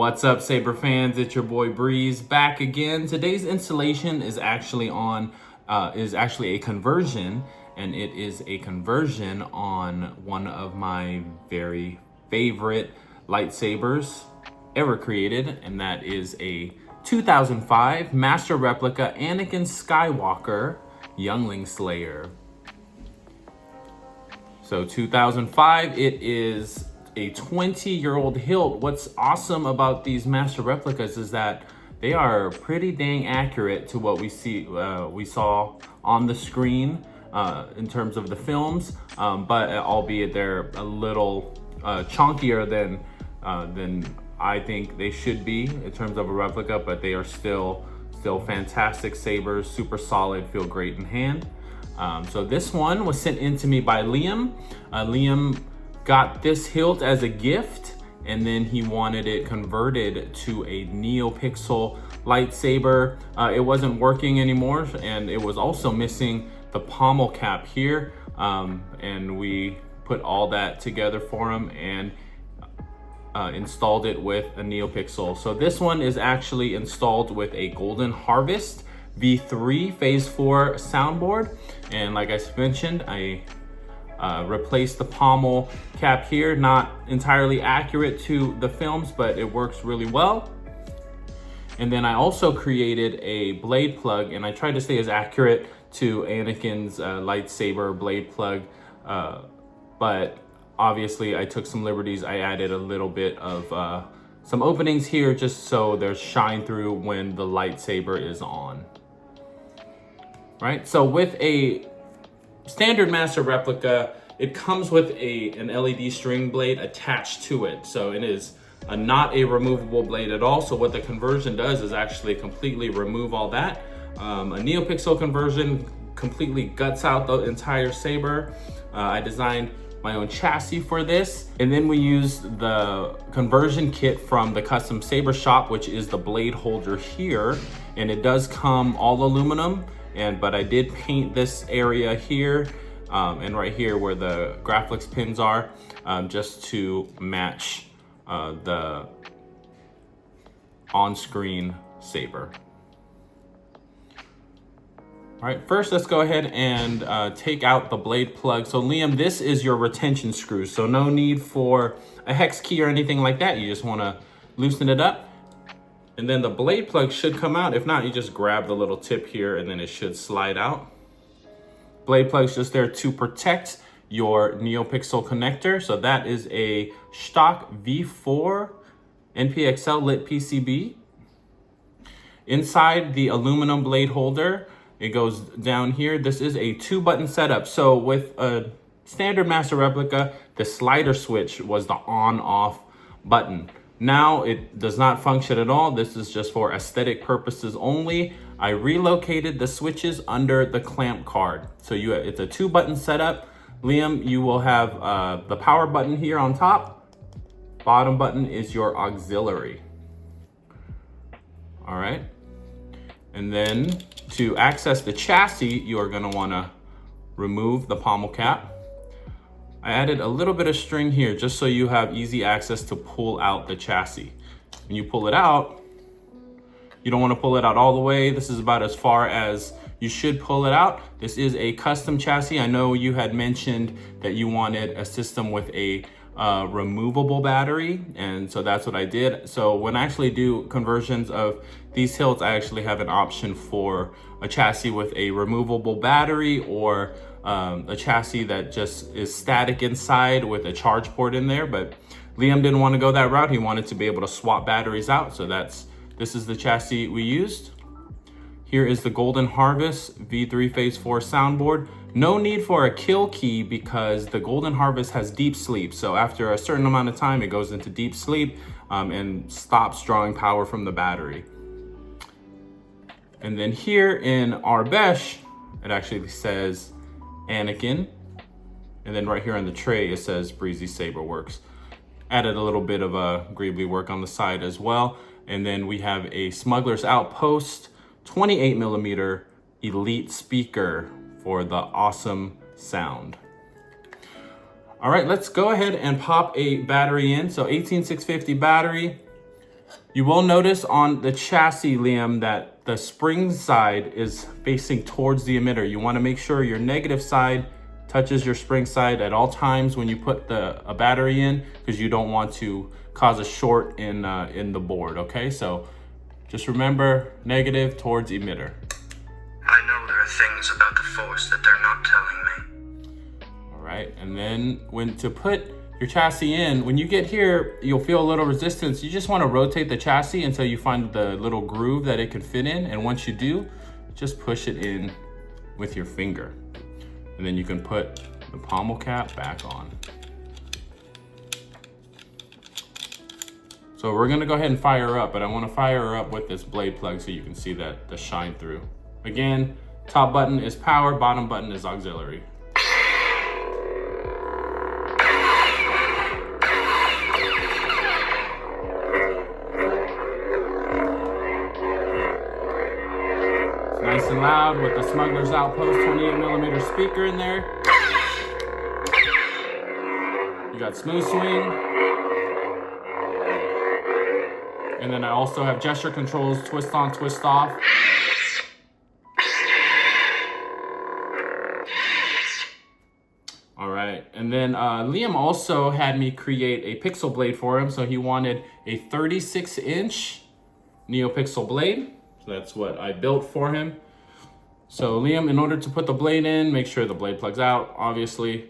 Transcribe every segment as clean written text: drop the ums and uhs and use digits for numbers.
What's up, Saber fans? It's your boy Breeze back again. Today's installation is actually a conversion, and it is a conversion on one of my very favorite lightsabers ever created, and that is a 2005 Master Replica Anakin Skywalker Youngling Slayer. So 2005, it is a 20-year-old hilt. What's awesome about these Master Replicas is that they are pretty dang accurate to what we saw on the screen in terms of the films, but albeit they're a little chunkier than I think they should be in terms of a replica, but they are still fantastic sabers, super solid, feel great in hand. So this one was sent in to me by Liam. Liam got this hilt as a gift, and then he wanted it converted to a Neopixel lightsaber. It wasn't working anymore, and it was also missing the pommel cap here. And we put all that together for him and installed it with a Neopixel. So this one is actually installed with a Golden Harvest V3 Phase 4 soundboard. And like I mentioned, I replaced the pommel cap here. Not entirely accurate to the films, but it works really well. And then I also created a blade plug, and I tried to stay as accurate to Anakin's lightsaber blade plug, but obviously I took some liberties. I added a little bit of some openings here just so there's shine through when the lightsaber is on. Right, so with a standard Master Replica, it comes with an LED string blade attached to it. So it is not a removable blade at all. So what the conversion does is actually completely remove all that. A Neopixel conversion completely guts out the entire saber. I designed my own chassis for this. And then we used the conversion kit from the custom saber shop, which is the blade holder here. And it does come all aluminum. But I did paint this area here and right here where the graphics pins are, just to match the on-screen saber. All right, first let's go ahead and take out the blade plug. So Liam, this is your retention screw. So no need for a hex key or anything like that. You just wanna loosen it up. And then the blade plug should come out. If not, you just grab the little tip here and then it should slide out. Blade plug's just there to protect your Neopixel connector. So that is a Shtok V4 NPXL lit PCB. Inside the aluminum blade holder, it goes down here. This is a 2-button setup. So with a standard Master Replica, the slider switch was the on-off button. Now it does not function at all. This is just for aesthetic purposes only. I relocated the switches under the clamp card. So it's a 2-button setup. Liam, you will have the power button here on top. Bottom button is your auxiliary. All right. And then to access the chassis, you are gonna wanna remove the pommel cap. I added a little bit of string here just so you have easy access to pull out the chassis. When you pull it out, you don't want to pull it out all the way. This is about as far as you should pull it out. This is a custom chassis. I know you had mentioned that you wanted a system with a removable battery, and so that's what I did. So when I actually do conversions of these hilts, I actually have an option for a chassis with a removable battery, or a chassis that just is static inside with a charge port in there. But Liam didn't want to go that route. He wanted to be able to swap batteries out. So this is the chassis we used. Here is the Golden Harvest V3 Phase 4 soundboard. No need for a kill key because the Golden Harvest has deep sleep. So after a certain amount of time, it goes into deep sleep and stops drawing power from the battery. And then here in Arbesh, it actually says Anakin, and then right here on the tray it says Breezy Saber Works. Added a little bit of a greebly work on the side as well. And then we have a Smuggler's Outpost 28mm Elite speaker for the awesome sound. All right, let's go ahead and pop a battery in. So 18650 battery. You will notice on the chassis, Liam, that the spring side is facing towards the emitter. You want to make sure your negative side touches your spring side at all times when you put a battery in, because you don't want to cause a short in the board, okay? So just remember, negative towards emitter. I know there are things about the Force that they're not telling me. All right, and then when to put your chassis in, when you get here, you'll feel a little resistance. You just want to rotate the chassis until you find the little groove that it can fit in. And once you do, just push it in with your finger. And then you can put the pommel cap back on. So we're gonna go ahead and fire her up, but I want to fire her up with this blade plug so you can see that the shine through. Again, top button is power, bottom button is auxiliary. Nice and loud with the Smuggler's Outpost 28mm speaker in there. You got smooth swing. And then I also have gesture controls, twist on, twist off. All right, and then Liam also had me create a pixel blade for him. So he wanted a 36-inch Neopixel blade. So that's what I built for him. So Liam, in order to put the blade in, make sure the blade plugs out, obviously.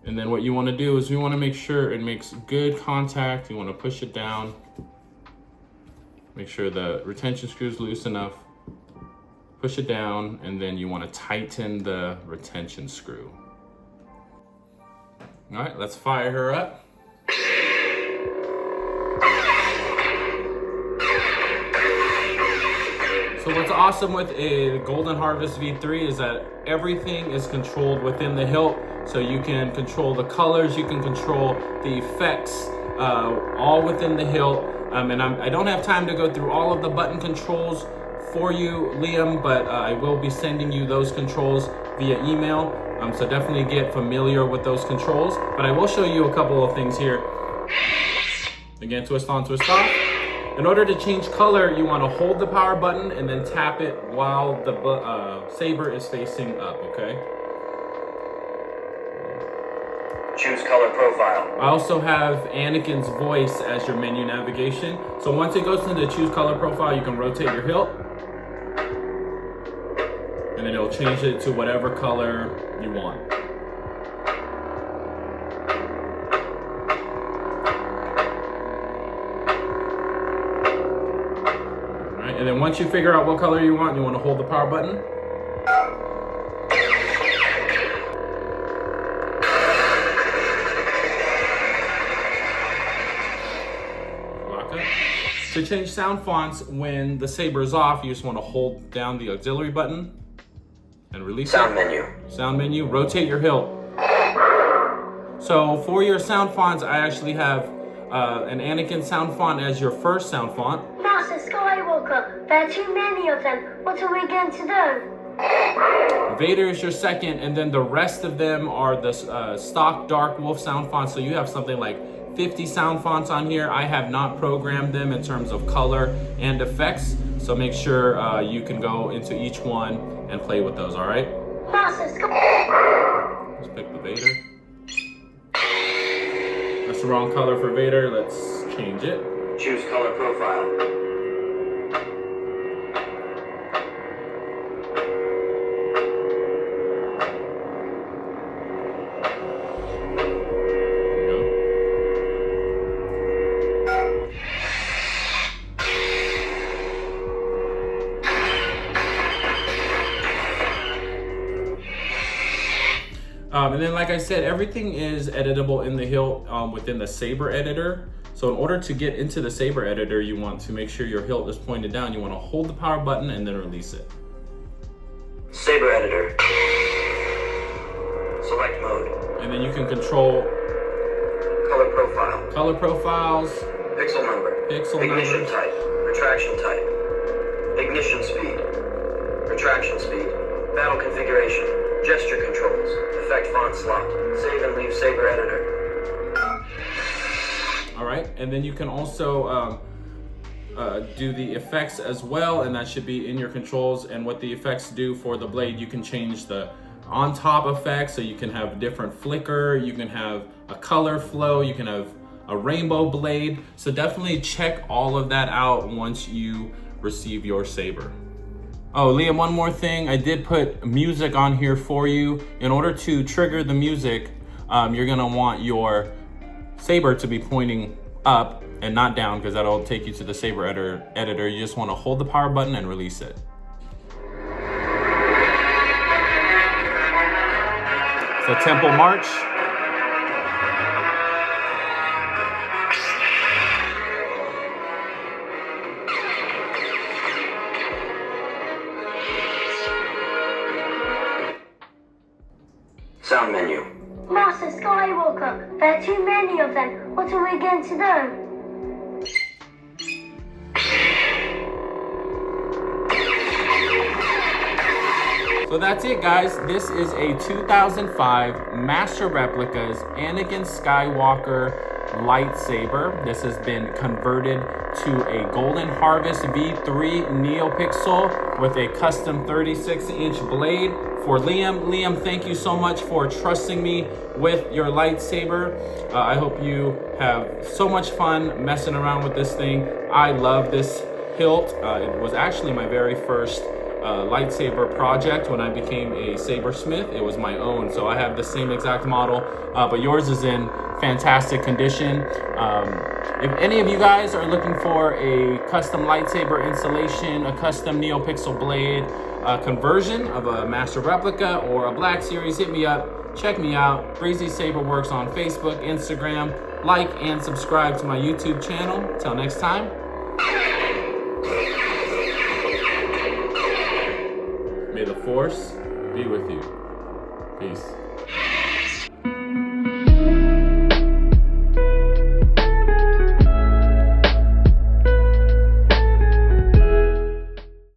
And then what you want to do is you want to make sure it makes good contact. You want to push it down. Make sure the retention screw is loose enough. Push it down, and then you want to tighten the retention screw. All right, let's fire her up. So what's awesome with a Golden Harvest V3 is that everything is controlled within the hilt. So you can control the colors, you can control the effects, all within the hilt. And I don't have time to go through all of the button controls for you, Liam, but I will be sending you those controls via email. So definitely get familiar with those controls. But I will show you a couple of things here. Again, twist on, twist off. In order to change color, you want to hold the power button and then tap it while the saber is facing up, okay? Choose color profile. I also have Anakin's voice as your menu navigation. So once it goes into choose color profile, you can rotate your hilt. And then it'll change it to whatever color you want. And then once you figure out what color you want to hold the power button. Lock up. To change sound fonts, when the saber is off, you just want to hold down the auxiliary button and release sound it. Menu. Sound menu, rotate your hilt. So for your sound fonts, I actually have an Anakin sound font as your first sound font. Master Skywalker, there are too many of them. What are we going to do? Vader is your second, and then the rest of them are the stock Darkwolf sound fonts. So you have something like 50 sound fonts on here. I have not programmed them in terms of color and effects. So make sure you can go into each one and play with those, all right? Master Skywalker. Let's pick the Vader. That's the wrong color for Vader. Let's change it. Choose color profile. And then, like I said, everything is editable in the hilt within the Saber editor. So in order to get into the Saber editor, you want to make sure your hilt is pointed down. You want to hold the power button and then release it. Saber editor. Select mode. And then you can control color profile. Color profiles. Pixel number. Pixel Ignition numbers. type. Retraction type. Ignition speed. Retraction speed. Battle configuration. Gesture controls. Effect font slot. Save and leave Saber editor. All right, and then you can also do the effects as well, and that should be in your controls. And what the effects do for the blade, you can change the on top effects, so you can have different flicker, you can have a color flow, you can have a rainbow blade. So definitely check all of that out once you receive your saber. Oh, Liam, one more thing. I did put music on here for you. In order to trigger the music, you're gonna want your saber to be pointing up and not down, because that'll take you to the saber editor. You just wanna hold the power button and release it. So Temple March. Sound menu. Master Skywalker, there are too many of them. What are we going to do? So that's it, guys. This is a 2005 Master Replicas Anakin Skywalker Lightsaber. This has been converted to a Golden Harvest V3 Neopixel with a custom 36-inch blade for Liam. Liam, thank you so much for trusting me with your lightsaber. I hope you have so much fun messing around with this thing. I love this hilt. It was actually my very first lightsaber project when I became a sabersmith. It was my own, so I have the same exact model, but yours is in fantastic condition. If any of you guys are looking for a custom lightsaber installation, a custom Neopixel blade, a conversion of a Master Replica or a Black Series, hit me up, check me out. Breezy Saber Works on Facebook, Instagram. Like and subscribe to my YouTube channel. Till next time. May the Force be with you. Peace.